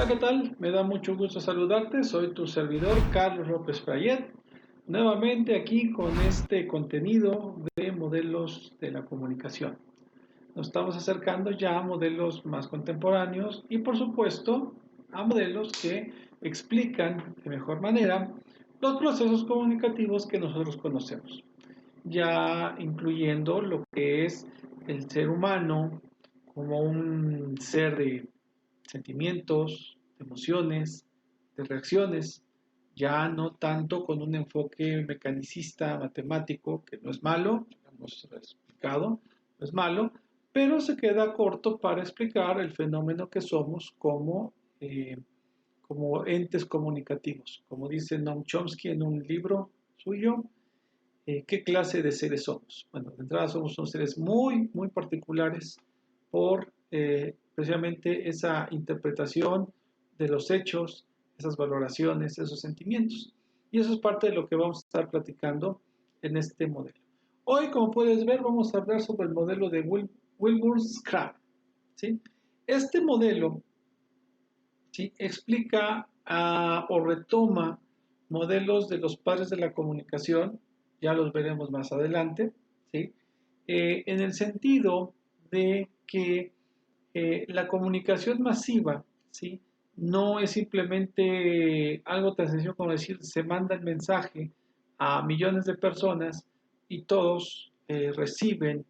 Hola, ¿qué tal? Me da mucho gusto saludarte. Soy tu servidor, Carlos López Frayet. Nuevamente aquí con este contenido de modelos de la comunicación. Nos estamos acercando ya a modelos más contemporáneos y, por supuesto, a modelos que explican de mejor manera los procesos comunicativos que nosotros conocemos, ya incluyendo lo que es el ser humano como un ser de sentimientos, de emociones, de reacciones, ya no tanto con un enfoque mecanicista, matemático, que no es malo, hemos explicado, no es malo, pero se queda corto para explicar el fenómeno que somos como entes comunicativos. Como dice Noam Chomsky en un libro suyo, ¿qué clase de seres somos? Bueno, de entrada somos unos seres muy, muy particulares por precisamente esa interpretación de los hechos, esas valoraciones, esos sentimientos. Y eso es parte de lo que vamos a estar platicando en este modelo. Hoy, como puedes ver, vamos a hablar sobre el modelo de Wilbur Scrap. ¿Sí? Este modelo, ¿sí?, explica o retoma modelos de los padres de la comunicación, ya los veremos más adelante, ¿sí? En el sentido de que la comunicación masiva, ¿sí?, no es simplemente algo tan sencillo como decir se manda el mensaje a millones de personas y todos reciben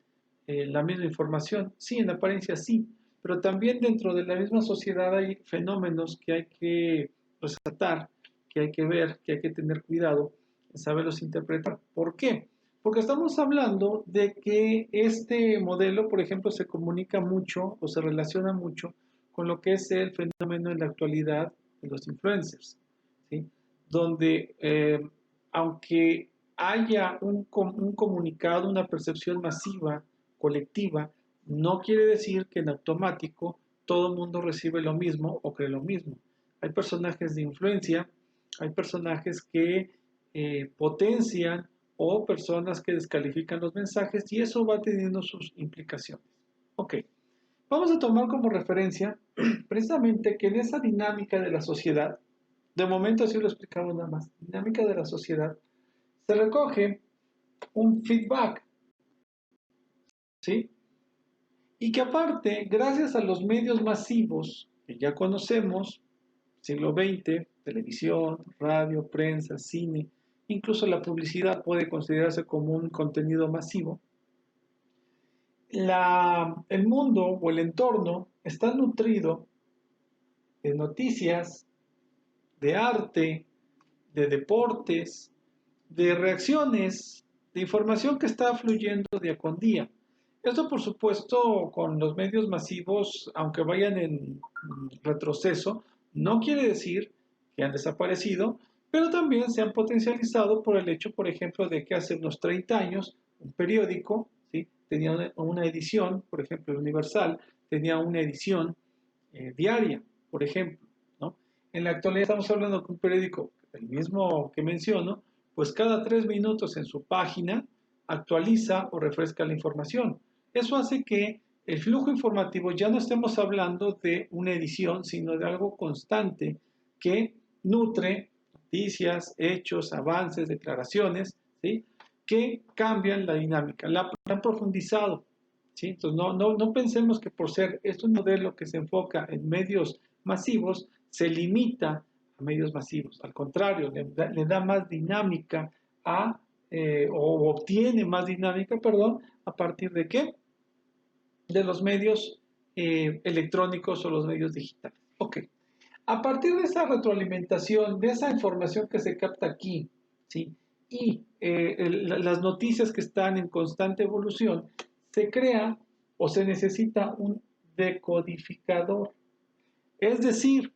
la misma información. Sí, en apariencia sí, pero también dentro de la misma sociedad hay fenómenos que hay que resaltar, que hay que ver, que hay que tener cuidado en saberlos interpretar. ¿Por qué? Porque estamos hablando de que este modelo, por ejemplo, se comunica mucho o se relaciona mucho con lo que es el fenómeno en la actualidad de los influencers, ¿sí? Donde aunque haya un comunicado, una percepción masiva, colectiva, no quiere decir que en automático todo el mundo recibe lo mismo o cree lo mismo. Hay personajes de influencia, hay personajes que potencian o personas que descalifican los mensajes y eso va teniendo sus implicaciones. Ok, vamos a tomar como referencia precisamente que en esa dinámica de la sociedad, de momento así lo explicamos nada más, dinámica de la sociedad, se recoge un feedback, ¿sí? Y que aparte, gracias a los medios masivos que ya conocemos, siglo XX, televisión, radio, prensa, cine, incluso la publicidad puede considerarse como un contenido masivo, el mundo o el entorno está nutrido de noticias, de arte, de deportes, de reacciones, de información que está fluyendo día con día. Esto, por supuesto, con los medios masivos, aunque vayan en retroceso, no quiere decir que han desaparecido, pero también se han potencializado por el hecho, por ejemplo, de que hace unos 30 años un periódico, ¿sí?, tenía una edición, por ejemplo, el Universal tenía una edición diaria, por ejemplo, ¿no? En la actualidad estamos hablando de un periódico, el mismo que menciono, pues cada 3 minutos en su página actualiza o refresca la información. Eso hace que el flujo informativo ya no estemos hablando de una edición, sino de algo constante que nutre noticias, hechos, avances, declaraciones, ¿sí?, que cambian la dinámica, la han profundizado, ¿sí? Entonces no pensemos que por ser este un modelo que se enfoca en medios masivos, se limita a medios masivos. Al contrario, le da más dinámica o obtiene más dinámica, perdón, ¿a partir de qué? De los medios electrónicos o los medios digitales. Ok. A partir de esa retroalimentación, de esa información que se capta aquí, ¿sí?, y las noticias que están en constante evolución, se crea o se necesita un decodificador. Es decir,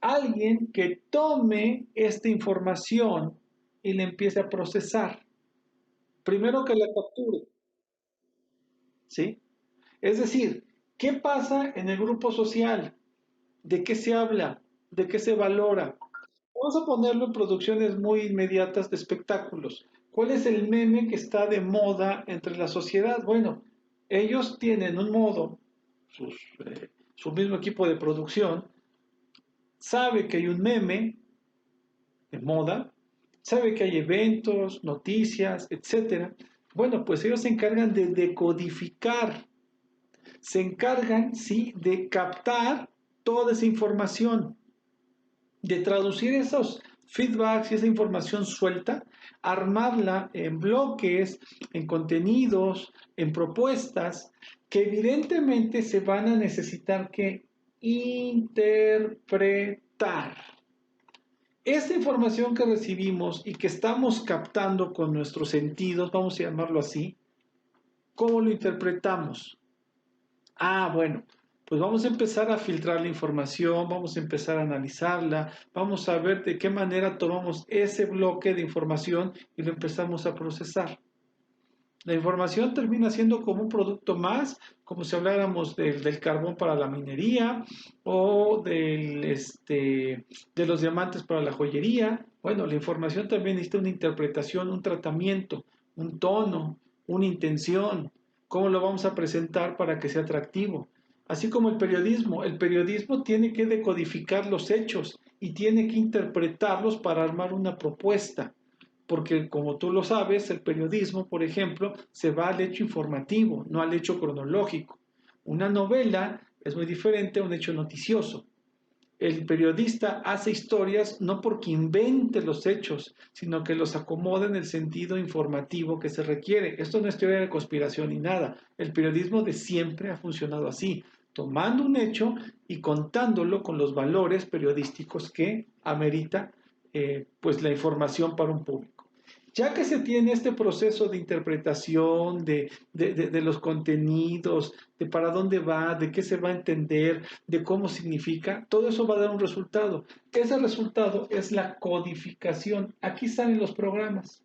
alguien que tome esta información y la empiece a procesar. Primero que la capture, ¿sí? Es decir, ¿qué pasa en el grupo social? ¿De qué se habla? ¿De qué se valora? Vamos a ponerlo en producciones muy inmediatas de espectáculos. ¿Cuál es el meme que está de moda entre la sociedad? Bueno, ellos tienen un modo, su mismo equipo de producción, sabe que hay un meme de moda, sabe que hay eventos, noticias, etcétera. Bueno, pues ellos se encargan de decodificar, se encargan, sí, de captar toda esa información, de traducir esos feedbacks y esa información suelta, armarla en bloques, en contenidos, en propuestas que evidentemente se van a necesitar que interpretar. Esta información que recibimos y que estamos captando con nuestros sentidos, vamos a llamarlo así, ¿cómo lo interpretamos? Bueno, pues vamos a empezar a filtrar la información, vamos a empezar a analizarla, vamos a ver de qué manera tomamos ese bloque de información y lo empezamos a procesar. La información termina siendo como un producto más, como si habláramos del carbón para la minería o de los diamantes para la joyería. Bueno, la información también necesita una interpretación, un tratamiento, un tono, una intención, cómo lo vamos a presentar para que sea atractivo. Así como el periodismo tiene que decodificar los hechos y tiene que interpretarlos para armar una propuesta. Porque como tú lo sabes, el periodismo, por ejemplo, se va al hecho informativo, no al hecho cronológico. Una novela es muy diferente a un hecho noticioso. El periodista hace historias no porque invente los hechos, sino que los acomoda en el sentido informativo que se requiere. Esto no es teoría de conspiración ni nada. El periodismo de siempre ha funcionado así, tomando un hecho y contándolo con los valores periodísticos que amerita pues la información para un público. Ya que se tiene este proceso de interpretación de los contenidos, de para dónde va, de qué se va a entender, de cómo significa, todo eso va a dar un resultado. Ese resultado es la codificación. Aquí salen los programas,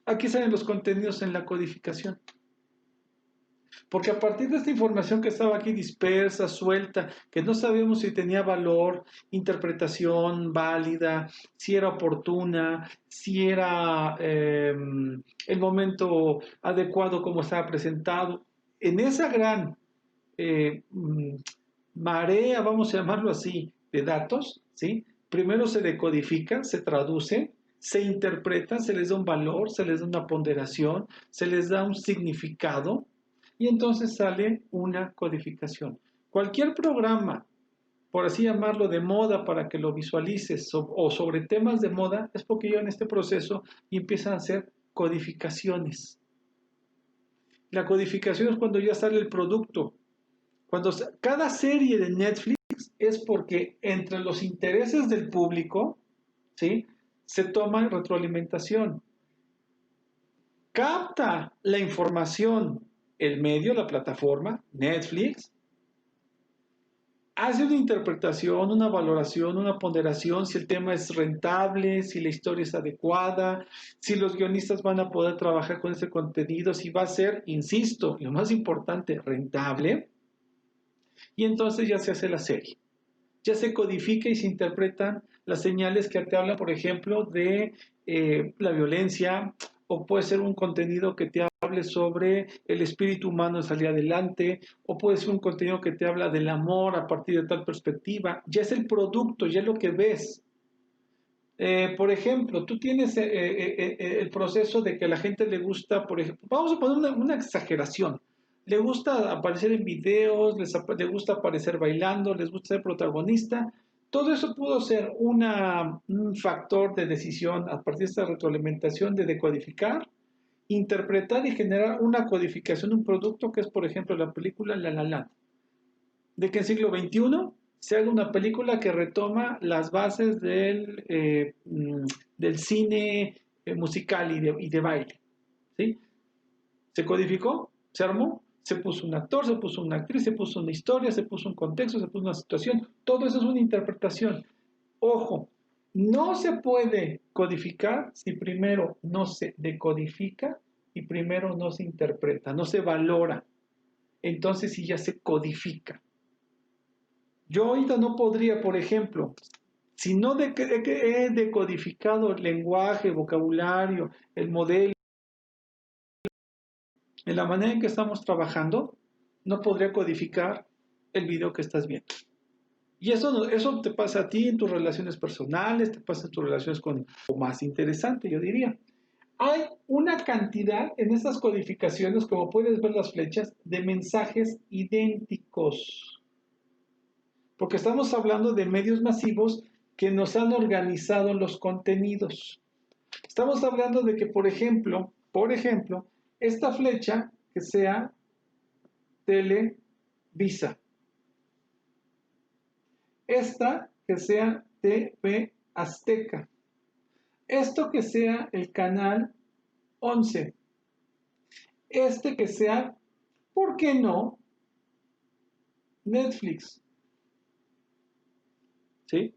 aquí salen los contenidos en la codificación. Porque a partir de esta información que estaba aquí dispersa, suelta, que no sabíamos si tenía valor, interpretación válida, si era oportuna, si era el momento adecuado como estaba presentado, en esa gran eh, marea, vamos a llamarlo así, de datos, ¿sí? Primero se decodifica, se traduce, se interpreta, se les da un valor, se les da una ponderación, se les da un significado y entonces sale una codificación. Cualquier programa, por así llamarlo, de moda para que lo visualices o sobre temas de moda, es porque llevan este proceso y empiezan a hacer codificaciones. La codificación es cuando ya sale el producto. Cuando cada serie de Netflix es porque entre los intereses del público, ¿sí? Se toma retroalimentación. Capta la información el medio, la plataforma, Netflix, hace una interpretación, una valoración, una ponderación, si el tema es rentable, si la historia es adecuada, si los guionistas van a poder trabajar con ese contenido, si va a ser, insisto, lo más importante, rentable, y entonces ya se hace la serie. Ya se codifica y se interpretan las señales que te hablan, por ejemplo, de la violencia, o puede ser un contenido que te hable sobre el espíritu humano en salir adelante, o puede ser un contenido que te habla del amor a partir de tal perspectiva. Ya es el producto, ya es lo que ves. Por ejemplo, tú tienes el proceso de que a la gente le gusta, por ejemplo, vamos a poner una exageración. Le gusta aparecer en videos, le gusta aparecer bailando, les gusta ser protagonista. Todo eso pudo ser un factor de decisión a partir de esta retroalimentación de decodificar, interpretar y generar una codificación, un producto que es, por ejemplo, la película La La Land. De que en siglo XXI se haga una película que retoma las bases del cine musical y de baile. ¿Sí? Se codificó, se armó, se puso un actor, se puso una actriz, se puso una historia, se puso un contexto, se puso una situación. Todo eso es una interpretación. Ojo, no se puede codificar si primero no se decodifica y primero no se interpreta, no se valora. Entonces sí ya se codifica. Yo ahorita no podría, por ejemplo, si no he decodificado el lenguaje, el vocabulario, el modelo, en la manera en que estamos trabajando, no podría codificar el video que estás viendo. Y eso te pasa a ti en tus relaciones personales, te pasa en tus relaciones con, o más interesante, yo diría. Hay una cantidad en estas codificaciones, como puedes ver las flechas, de mensajes idénticos. Porque estamos hablando de medios masivos que nos han organizado los contenidos. Estamos hablando de que, por ejemplo, esta flecha que sea Televisa, esta que sea TV Azteca, esto que sea el canal 11, este que sea, ¿por qué no? Netflix, ¿sí?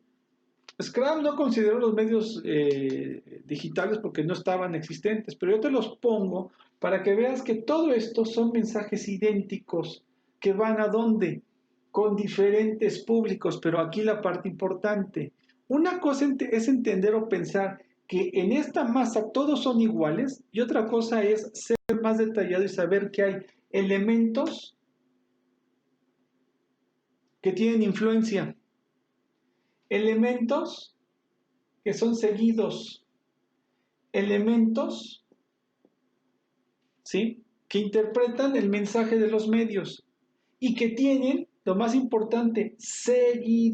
Scrum no consideró los medios digitales porque no estaban existentes, pero yo te los pongo para que veas que todo esto son mensajes idénticos que van a dónde, con diferentes públicos, pero aquí la parte importante. Una cosa es entender o pensar que en esta masa todos son iguales y otra cosa es ser más detallado y saber que hay elementos que tienen influencia, elementos que son seguidos, elementos, ¿sí? Que interpretan el mensaje de los medios y que tienen, lo más importante, seguidores.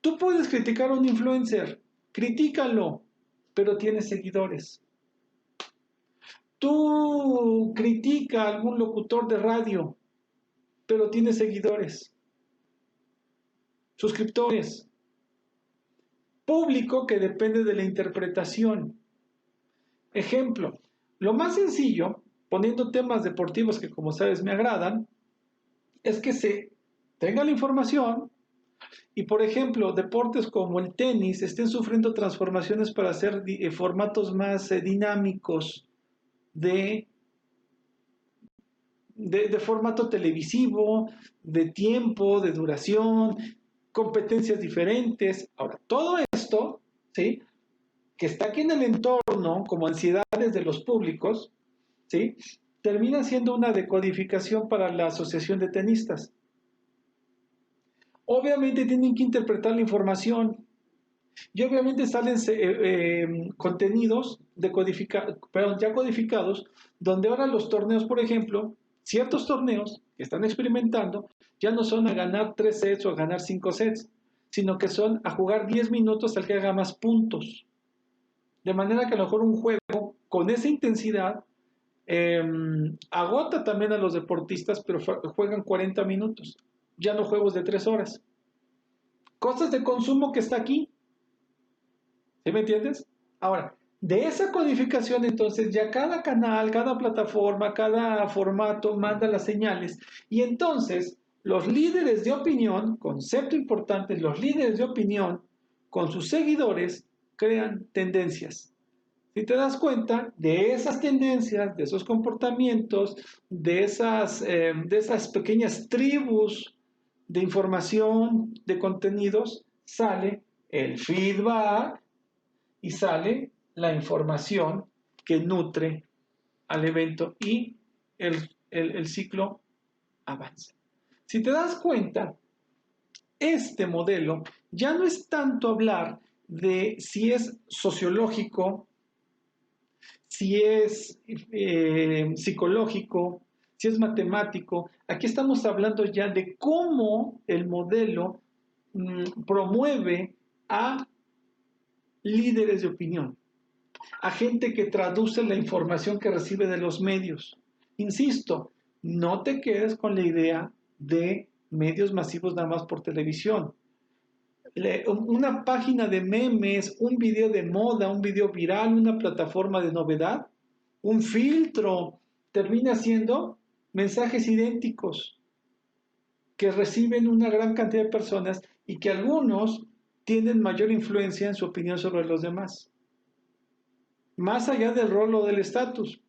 Tú puedes criticar a un influencer, critícalo, pero tiene seguidores. Tú critica a algún locutor de radio, pero tiene seguidores, suscriptores, público que depende de la interpretación. Ejemplo, lo más sencillo, poniendo temas deportivos que como sabes me agradan, es que se tenga la información y por ejemplo deportes como el tenis estén sufriendo transformaciones para hacer formatos más dinámicos de, de formato televisivo, de tiempo, de duración, competencias diferentes. Ahora, todo esto, ¿sí? Que está aquí en el entorno, como ansiedades de los públicos, ¿sí? Termina siendo una decodificación para la asociación de tenistas. Obviamente tienen que interpretar la información y obviamente salen contenidos ya codificados, donde ahora los torneos, por ejemplo, ciertos torneos que están experimentando, ya no son a ganar 3 sets o a ganar 5 sets, sino que son a jugar 10 minutos al que haga más puntos. De manera que a lo mejor un juego con esa intensidad eh, agota también a los deportistas, pero juegan 40 minutos. Ya no juegos de 3 horas. Cosas de consumo que está aquí. ¿Sí me entiendes? Ahora, de esa codificación, entonces ya cada canal, cada plataforma, cada formato manda las señales. Y entonces los líderes de opinión, concepto importante, los líderes de opinión con sus seguidores crean tendencias. Si te das cuenta de esas tendencias, de esos comportamientos, de esas pequeñas tribus de información, de contenidos, sale el feedback y sale la información que nutre al evento y el ciclo avanza. Si te das cuenta, este modelo ya no es tanto hablar de si es sociológico, si es psicológico, si es matemático. Aquí estamos hablando ya de cómo el modelo promueve a líderes de opinión, a gente que traduce la información que recibe de los medios. Insisto, no te quedes con la idea de medios masivos nada más por televisión. Una página de memes, un video de moda, un video viral, una plataforma de novedad, un filtro, termina siendo mensajes idénticos que reciben una gran cantidad de personas y que algunos tienen mayor influencia en su opinión sobre los demás. Más allá del rol o del estatus.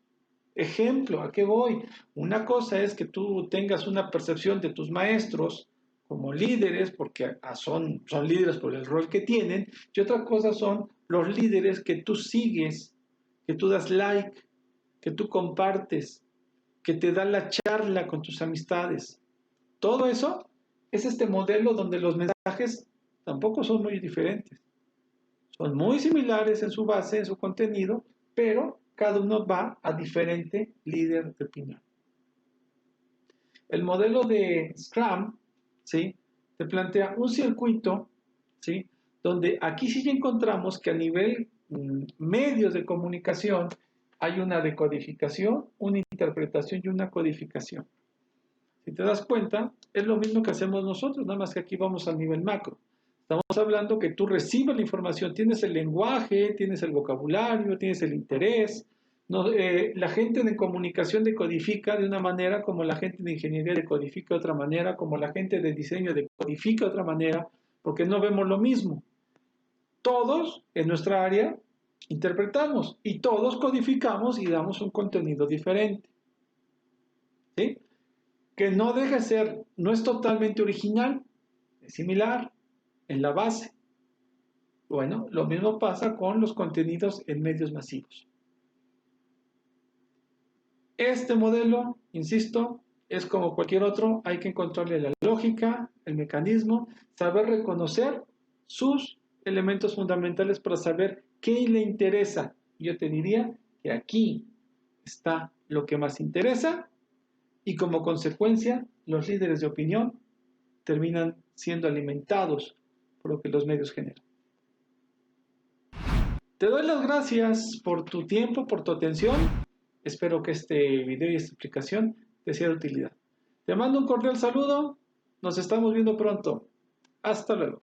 Ejemplo, ¿a qué voy? Una cosa es que tú tengas una percepción de tus maestros como líderes, porque son líderes por el rol que tienen, y otra cosa son los líderes que tú sigues, que tú das like, que tú compartes, que te dan la charla con tus amistades. Todo eso es este modelo donde los mensajes tampoco son muy diferentes. Son muy similares en su base, en su contenido, pero cada uno va a diferente líder de opinión. El modelo de Scrum, ¿sí?, te plantea un circuito, ¿sí?, donde aquí sí ya encontramos que a nivel medios de comunicación hay una decodificación, una interpretación y una codificación. Si te das cuenta, es lo mismo que hacemos nosotros, nada más que aquí vamos al nivel macro. Estamos hablando que tú recibes la información, tienes el lenguaje, tienes el vocabulario, tienes el interés. No, la gente de comunicación decodifica de una manera, como la gente de ingeniería decodifica de otra manera, como la gente de diseño decodifica de otra manera, porque no vemos lo mismo. Todos en nuestra área interpretamos y todos codificamos y damos un contenido diferente. ¿Sí? Que no deja de ser, no es totalmente original, es similar en la base. Bueno, lo mismo pasa con los contenidos en medios masivos. Este modelo, insisto, es como cualquier otro, hay que encontrarle la lógica, el mecanismo, saber reconocer sus elementos fundamentales para saber qué le interesa. Yo te diría que aquí está lo que más interesa y como consecuencia los líderes de opinión terminan siendo alimentados por lo que los medios generan. Te doy las gracias por tu tiempo, por tu atención. Espero que este video y esta explicación te sea de utilidad. Te mando un cordial saludo. Nos estamos viendo pronto. Hasta luego.